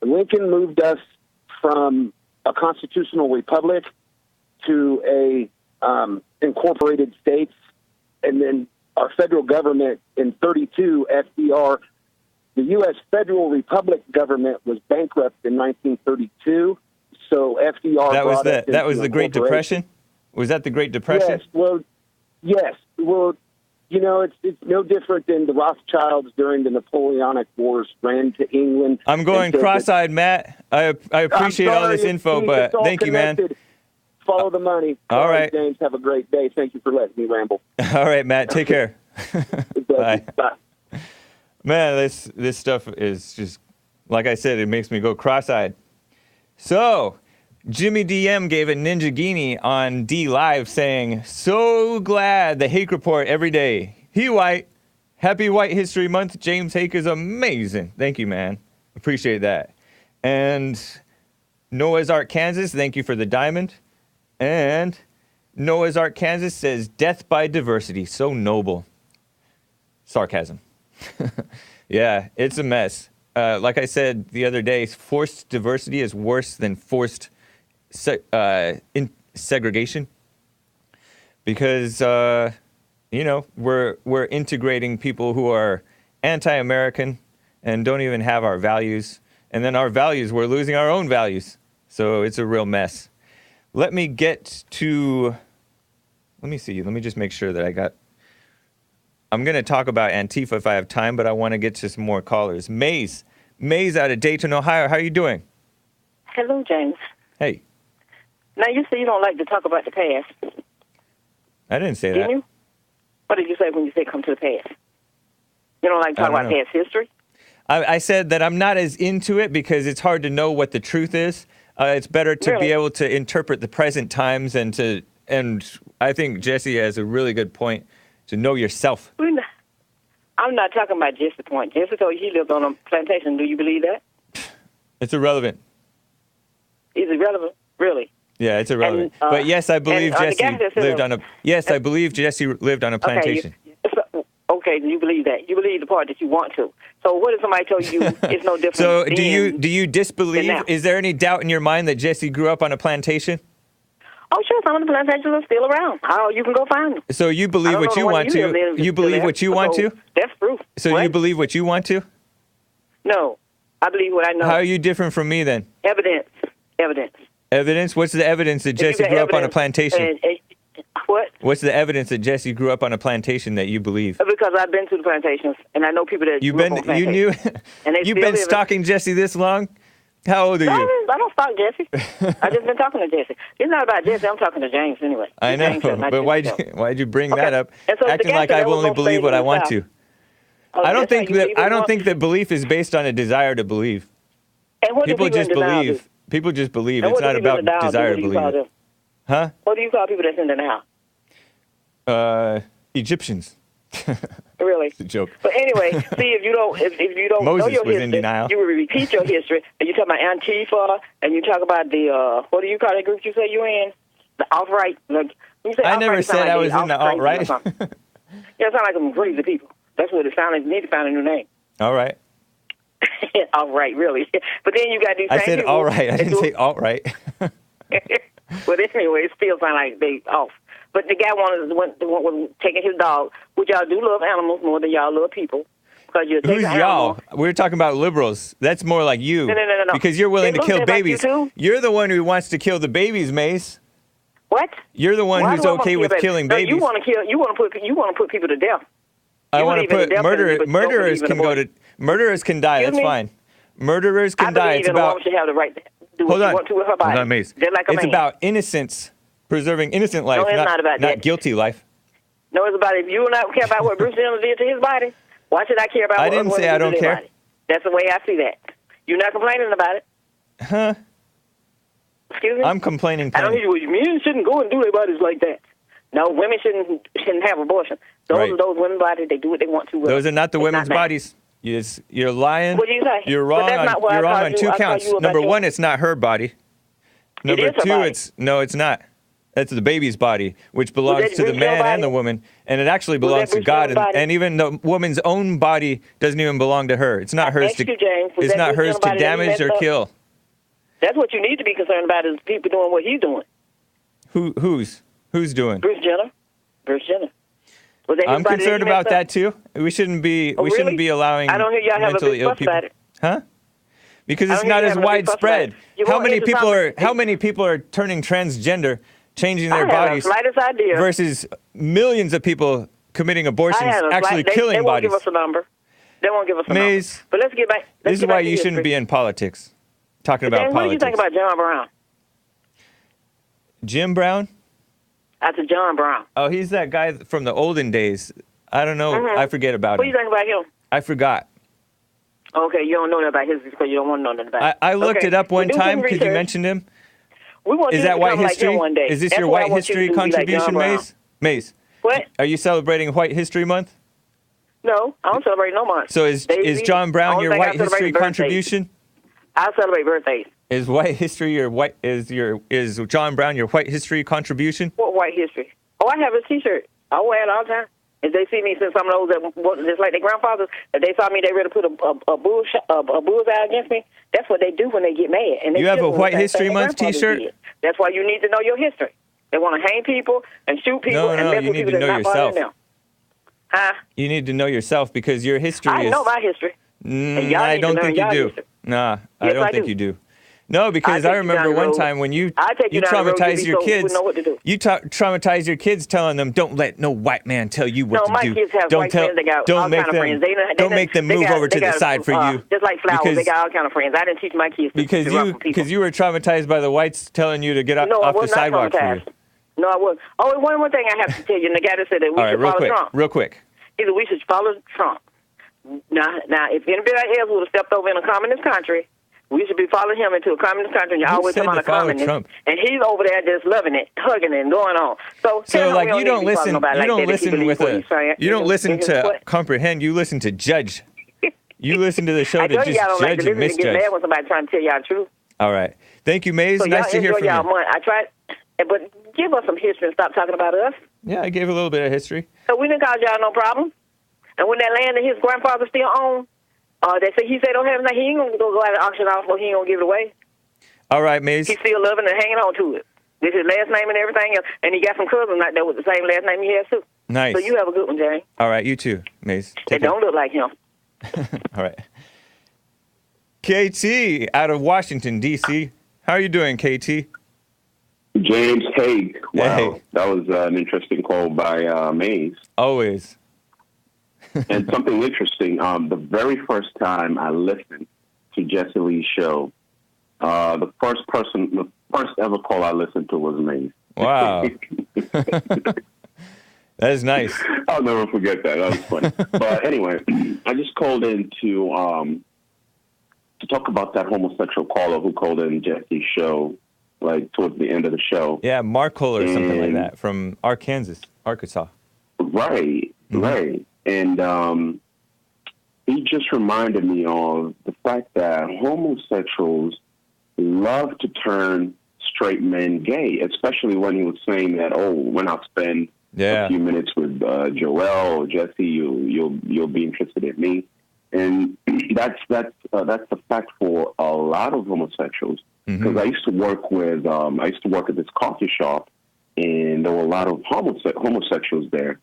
Lincoln moved us from a constitutional republic to a incorporated states, and then our federal government in 32, FDR, the U.S. Federal Republic government was bankrupt in 1932. So FDR that was the Great Depression? Was that the Great Depression? Yes. Well, you know, it's no different than the Rothschilds during the Napoleonic Wars ran to England. I'm going cross-eyed, Matt. I appreciate all this info, but thank you, man. Follow the money. All right. James, have a great day. Thank you for letting me ramble. All right, Matt. Take care. Bye. Man, this stuff is just, like I said, it makes me go cross-eyed. So, Jimmy DM gave a Ninja Guinea on D Live saying, so glad the Hake Report every day. He white. Happy White History Month. James Hake is amazing. Thank you, man. Appreciate that. And Noah's Ark, Kansas, thank you for the diamond. And Noah's Ark, Kansas says, death by diversity. So noble. Sarcasm. Yeah, it's a mess. Like I said the other day, forced diversity is worse than forced segregation, because you know, we're integrating people who are anti-American and don't even have our values, and then our values, we're losing our own values. So it's a real mess. Let me see. Let me just make sure that I'm going to talk about Antifa if I have time, but I want to get to some more callers. Maze out of Dayton, Ohio. How are you doing? Hello, James. Hey. Now, you say you don't like to talk about the past. I didn't say Didn't that. you? What did you say when you said come to the past? You don't like to talk about past history? I said that I'm not as into it because it's hard to know what the truth is. It's better to be able to interpret the present times, and I think Jesse has a really good point, to know yourself. I'm not talking about Jesse's point. Jesse told you he lived on a plantation. Do you believe that? It's irrelevant. Is it relevant? Really? Yeah, it's irrelevant. But yes, I believe Jesse lived on a. Yes, I believe Jesse lived on a plantation. Okay, you believe that. You believe the part that you want to. So what if somebody told you it's no different? So do you disbelieve? Is there any doubt in your mind that Jesse grew up on a plantation? Oh, sure. Some of the plantations are still around. You can go find them. So you believe what you want to? You believe what you want to? That's proof. So you believe what you want to? No, I believe what I know. How are you different from me then? Evidence. Evidence? What's the evidence that Jesse grew up on a plantation? What? What's the evidence that Jesse grew up on a plantation that you believe? Because I've been to the plantations, and I know people that grew up on plantations. You've been stalking Jesse this long? How old are you? I don't stalk Jesse. I just been talking to Jesse. It's not about Jesse. I'm talking to James anyway. I know, but why'd you bring that up? So acting like I only believe what I want to. I don't think that belief is based on a desire to believe. And what people just believe. People just believe. It's not about desire to believe. Huh? What do you call people that's in denial? Egyptians. Really? It's a joke. But anyway, see, if you don't Moses know your was history, in denial. You will repeat your history, and you talk about Antifa, and you talk about the what do you call that group you say you're in? The alt-right. I never said I was in the alt-right. Yeah, it sounds like some crazy people. That's what it sounds like. You need to find a new name. All right. All right, really. But then you got these. I same said people all right. I that didn't do- say all right. But anyway, it still sound like they off. But the guy was taking his dog, which y'all do love animals more than y'all love people. Because you take Who's an y'all? animal. We're talking about liberals. That's more like you. No. Because you're willing They to look kill just like babies. you too. You're the one who wants to kill the babies, Mace. What? You're the one Why who's do I wanna okay kill with babies? killing No, babies. you want to kill. You want to put people to death. I You want to believe in put the death penalty, but you don't murderers believe in can go to abortion. murderers can die. Excuse That's me? fine. Murderers I can die. believe It's in a about woman should have the right to do what hold she on. wants to with her body. Hold on, Mace. Just like a It's man. about innocence, preserving innocent life, it's not about that. guilty life. No, it's about if you and I care about what Bruce Jenner did to his body, why should I care about I what didn't other say women I do don't to their care. body? That's the way I see that. You're not complaining about it. Huh? Excuse me? I'm complaining. I don't plenty. hear you. Men shouldn't go and do their bodies like that. No, women shouldn't have abortion. Those Right. are those women's bodies. They do what they want to. Those are not the It's women's not that. bodies. You're lying. What do you say? You're But wrong. that's not what I You're wrong called on you. two I called counts. you about Number your- one, it's not her body. Number is her two, body. it's not. That's the baby's body, which belongs that to the Bruce Jenner man and body? the woman, and it actually Was that belongs to Bruce God. Jenner body? And even the woman's own body doesn't even belong to her. It's not hers asked to. you, James, was It's that not Bruce hers Jenner to body that he damage messed or up? kill. That's what you need to be concerned about is people doing what he's doing. Who's doing? Bruce Jenner. Bruce Jenner. Was that his I'm body concerned he about messed that up? too. We shouldn't be. Oh, we shouldn't really? be allowing I don't hear y'all have a mentally big ill fuss people. about it. Huh? Because I it's don't not hear as you having a big fuss about widespread. it. You How want many into people are? something- How many people are turning transgender, changing I their have bodies, the slightest idea. versus millions of people committing abortions, I have a actually slight, killing they won't bodies? give us a number. They won't give us a Maze, number. But let's get back. This is why you shouldn't be in politics. Talking about James, what do you politics. think about John Brown? Jim Brown? That's a John Brown. Oh, he's that guy from the olden days. I don't know. Mhm. I forget about What do you him. think about him? I forgot. Okay, you don't know nothing about his because you don't want to know nothing about it. I looked Okay. it up one Well, do some time because you research. mentioned him. We want Is you that to white become like history? him one day. Is this That's your what I white want you history to do, be like contribution, John Brown. Mace? Mace, What? are you celebrating White History Month? No, I don't celebrate no month. So is Daisy, John Brown only your thing I white celebrate history is birthdays. contribution? I celebrate birthdays. Is white history is John Brown your white history contribution? What white history? Oh, I have a T-shirt. I wear it all the time. If they see me, since some of those that wasn't just like their grandfathers, if they saw me, they ready to put a bullseye against me. That's what they do when they get mad. And they You have still a do the White same History thing their Month grandfathers T-shirt? did. That's why you need to know your history. They want to hang people and shoot people and No, mess you with need people to know that's not bothering yourself. them. Huh? You need to know yourself because your history I is. know my history. And y'all I need to don't learn think you y'all do. history. Nah, I Yes, don't I think do. you do. No, because take I you remember down the one road. time when you I take you down the road, traumatize Jimmy, your so we kids. know what to do. You traumatize your kids, telling them, "Don't let no white man tell you what No, to my do. kids have don't white tell, friends. They got don't all make kind of them, friends. They don't make them move over to the side for you." Just like flowers, because, they got all kind of friends. I didn't teach my kids to because rough with people. you were traumatized by the whites telling you to get No, I off the was not sidewalk for you. traumatized. No, I wasn't. Oh, one more thing I have to tell you. And the guy that said that we All right, should real follow quick, Trump. real quick. He said we should follow Trump. Now, if anybody else would have stepped over in a communist country, we should be following him into a communist country. And you Who always said come to out a follow communist, Trump? and he's over there just loving it, hugging it, and going on. So So like you don't listen, You you don't listen with a, you don't listen to What? comprehend. You listen to judge. You listen to the show I to know just y'all don't like judge to and listen and get misjudge. mad when somebody trying to tell y'all the truth. All right. Thank you, Maze. So Nice y'all to hear enjoy from y'all you. month. I tried, but give us some history and stop talking about us. Yeah, I gave a little bit of history. So we didn't cause y'all no problem. And when that land that his grandfather still owned, he said don't have nothing. He ain't gonna go out and auction off, or he ain't gonna give it away. All right, Maze. He's still loving and hanging on to it. This is his last name and everything else. And he got some cousins like that with the same last name he has too. Nice. So you have a good one, Jerry. All right, you too, Maze. They Take care. don't look like him. All right. KT out of Washington, D.C. How are you doing, KT? James Hake. Wow, Hey. that was an interesting call by Maze. Always. And something interesting, the very first time I listened to Jesse Lee's show, the first ever call I listened to was Maze. Wow. That is nice. I'll never forget that. That was funny. But anyway, I just called in to talk about that homosexual caller who called in Jesse's show, like towards the end of the show. Yeah, Markle or something like And- that from Arkansas. Right, right. And he just reminded me of the fact that homosexuals love to turn straight men gay, especially when he was saying that, oh, when I spend Yeah. a few minutes with Joel or Jesse, you'll be interested in me. And that's the fact for a lot of homosexuals. Because I used to work at this coffee shop, and there were a lot of homosexuals there.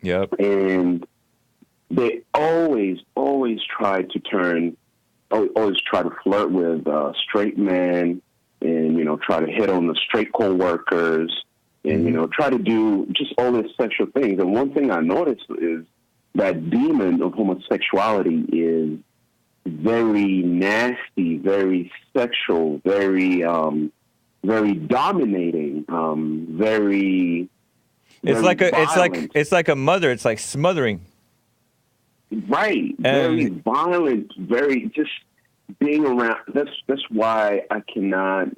Yep. And they always try to flirt with straight men, and try to hit on the straight co-workers, and try to do just all these sexual things. And one thing I noticed is that demon of homosexuality is very nasty, very sexual, very dominating, very. It's like a mother. It's like smothering. Right, very violent, very just being around. That's why I cannot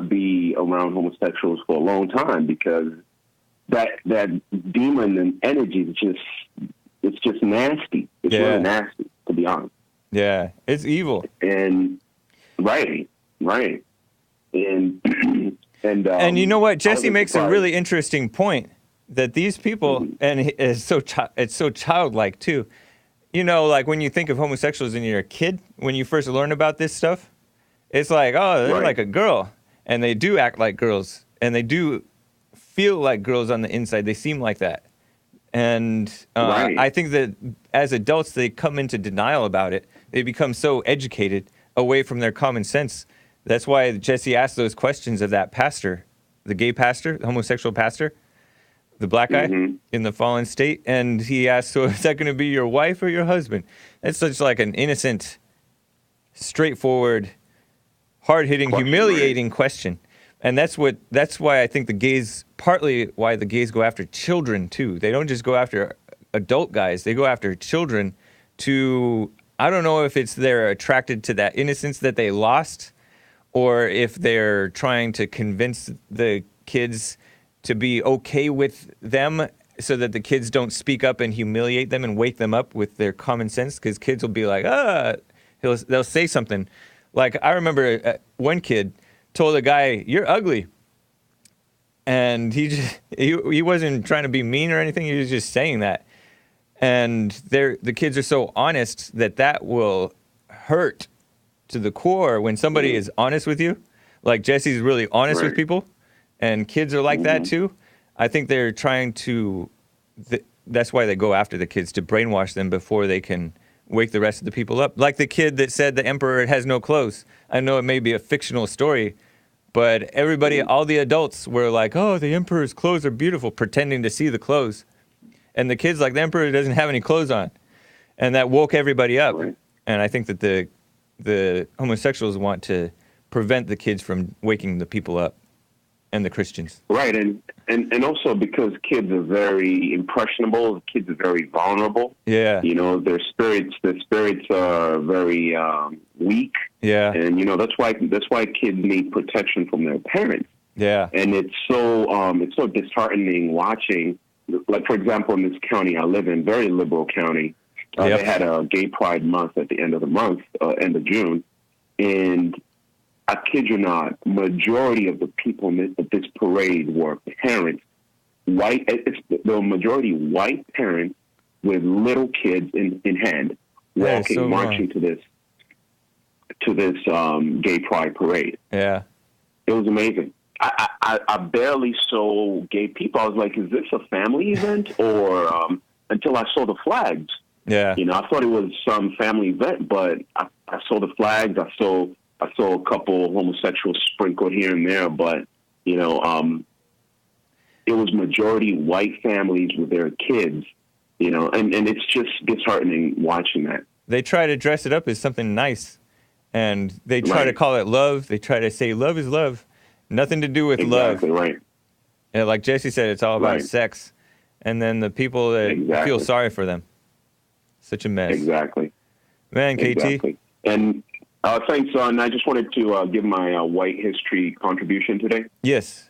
be around homosexuals for a long time, because that demon and energy it's just nasty. It's really nasty, to be honest. Yeah, it's evil. And right, and you know what? Jesse makes a really interesting point, that these people, and it's so childlike too. Like when you think of homosexuals and you're a kid, when you first learn about this stuff, it's like, oh, they're like a girl, and they do act like girls, and they do feel like girls on the inside. They seem like that. And I think that as adults, they come into denial about it. They become so educated away from their common sense. That's why Jesse asked those questions of that pastor, the gay pastor, the homosexual pastor, the black guy in the fallen state. And he asked, so is that going to be your wife or your husband? It's such like an innocent, straightforward, hard-hitting, humiliating question. And that's why I think partly why the gays go after children too. They don't just go after adult guys. They go after children I don't know if they're attracted to that innocence that they lost, or if they're trying to convince the kids to be okay with them so that the kids don't speak up and humiliate them and wake them up with their common sense, because kids will be like, they'll say something. Like, I remember one kid told a guy, "You're ugly." And he wasn't trying to be mean or anything. He was just saying that. And the kids are so honest that will hurt to the core when somebody is honest with you. Like Jesse's really honest with people, and kids are like that too. I think they're trying to, that's why they go after the kids, to brainwash them before they can wake the rest of the people up. Like the kid that said the emperor has no clothes. I know it may be a fictional story, but everybody, all the adults were like, oh, the emperor's clothes are beautiful, pretending to see the clothes. And the kid's like, the emperor doesn't have any clothes on. And that woke everybody up. And I think that the homosexuals want to prevent the kids from waking the people up, and the Christians. Right, and also because kids are very impressionable, kids are very vulnerable. Yeah. Their spirits are very weak. Yeah. And that's why kids need protection from their parents. Yeah. And it's so disheartening watching, like, for example, in this county I live in, very liberal county, they had a gay pride month at the end of the month, end of June, and I kid you not, majority of the people at this parade were parents, the majority white parents with little kids in hand, walking, marching to this gay pride parade. Yeah, it was amazing. I barely saw gay people. I was like, is this a family event? Or until I saw the flags. Yeah, I thought it was some family event, but I saw the flags. I saw a couple homosexuals sprinkled here and there, but, it was majority white families with their kids, and it's just disheartening watching that. They try to dress it up as something nice, and they try to call it love. They try to say love is love. Nothing to do with love. Right. And like Jesse said, it's all about sex. And then the people that feel sorry for them. Such a mess. Exactly. Man, KT. Exactly. And thanks, and I just wanted to give my white history contribution today. Yes.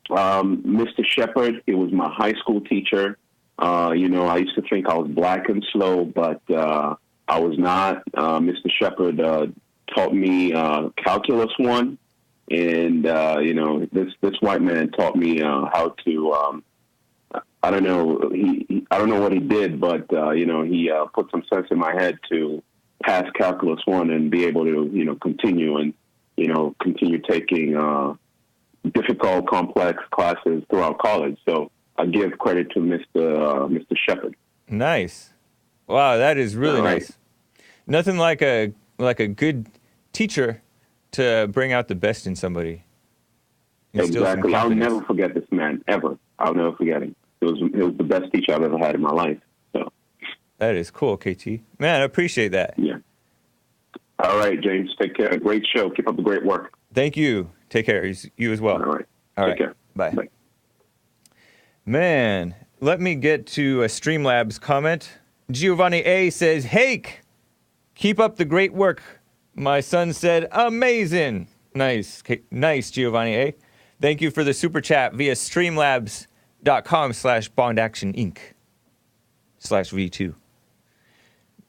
Mr. Shepard, he was my high school teacher. I used to think I was black and slow, but I was not. Mr. Shepard taught me Calculus 1, and this white man taught me how I don't know. I don't know what he did, but he put some sense in my head to pass Calculus 1 and be able to continue and continue taking difficult, complex classes throughout college. So I give credit to Mr. Shepard. Nice. Wow, that is really All right. nice. Nothing like a good teacher to bring out the best in somebody. Instill some Exactly. I'll confidence. never forget this man, ever. I'll never forget him. It was the best teacher I've ever had in my life. So That is cool, KT. Man, I appreciate that. yeah. All right, James. Take care. Great show. Keep up the great work. Thank you. Take care. You as well. All right. All Take right. care. Bye. Bye. Man, let me get to a Streamlabs comment. Giovanni A says, Hake, keep up the great work. My son said, amazing. Nice. Nice, Giovanni A. Thank you for the super chat via streamlabs.com/bondactioninc/V2.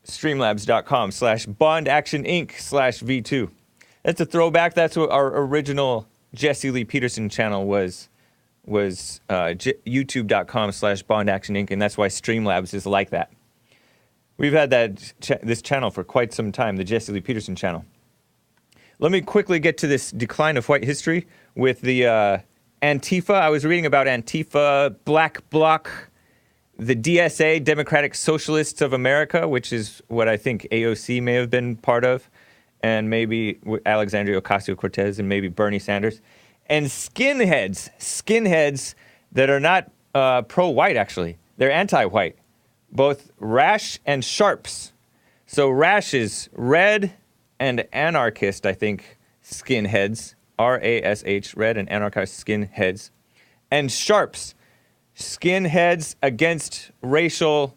Streamlabs.com/bondactioninc/V2. That's a throwback. That's what our original Jesse Lee Peterson channel was youtube.com/bondactioninc, and that's why Streamlabs is like that. We've had this channel for quite some time, the Jesse Lee Peterson channel. Let me quickly get to this decline of white history with the Antifa. I was reading about Antifa, Black Bloc, the DSA, Democratic Socialists of America, which is what I think AOC may have been part of, and maybe Alexandria Ocasio-Cortez and maybe Bernie Sanders, and skinheads that are not pro-white, actually. They're anti-white, both rash and sharps. So rash is red and anarchist, I think, skinheads, R-A-S-H, red and anarchist skinheads, and sharps, skinheads against racial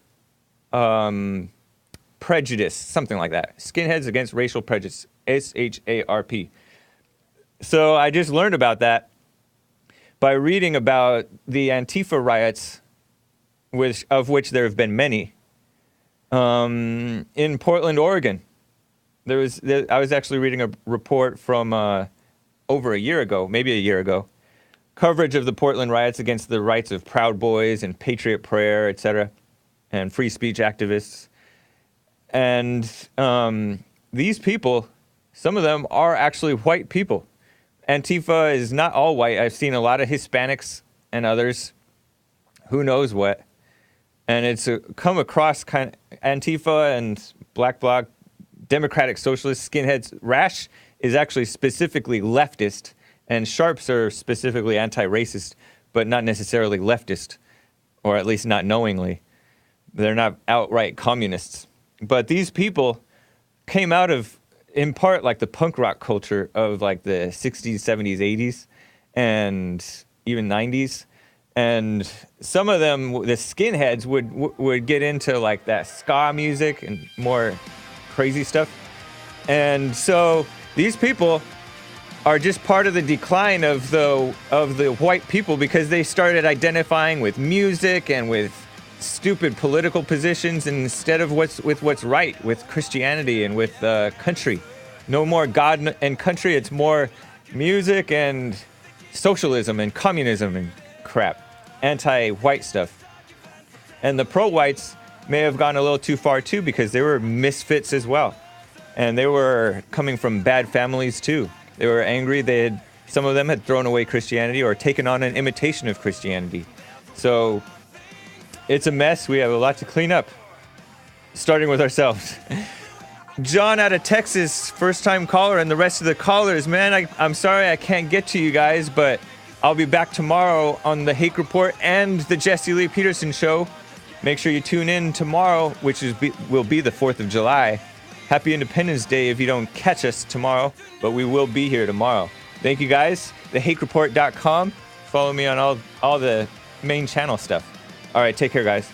prejudice, something like that. Skinheads against racial prejudice, S-H-A-R-P. So I just learned about that by reading about the Antifa riots, of which there have been many, in Portland, Oregon. I was actually reading a report from over a year ago, maybe a year ago, coverage of the Portland riots against the rights of Proud Boys and Patriot Prayer, etc., and free speech activists. And these people, some of them are actually white people. Antifa is not all white. I've seen a lot of Hispanics and others, who knows what. And it's come across kind of Antifa and Black Bloc, Democratic Socialists, skinheads. Rash is actually specifically leftist, and sharps are specifically anti-racist, but not necessarily leftist, or at least not knowingly. They're not outright communists. But these people came out of, in part, like the punk rock culture of like the 60s, 70s, 80s, and even 90s. And some of them, the skinheads, would get into like that ska music and more crazy stuff. And so these people are just part of the decline of the white people, because they started identifying with music and with stupid political positions instead of what's right, with Christianity and with country. No more God and country, it's more music and socialism and communism and crap, anti-white stuff. And the pro-whites may have gone a little too far too, because they were misfits as well. And they were coming from bad families too. They were angry. Some of them had thrown away Christianity or taken on an imitation of Christianity. So it's a mess. We have a lot to clean up, starting with ourselves. John out of Texas, first-time caller, and the rest of the callers, man, I'm sorry I can't get to you guys, but I'll be back tomorrow on the Hake Report and the Jesse Lee Peterson Show. Make sure you tune in tomorrow, which will be the 4th of July. Happy Independence Day if you don't catch us tomorrow, but we will be here tomorrow. Thank you, guys. TheHakeReport.com. Follow me on all the main channel stuff. All right, take care, guys.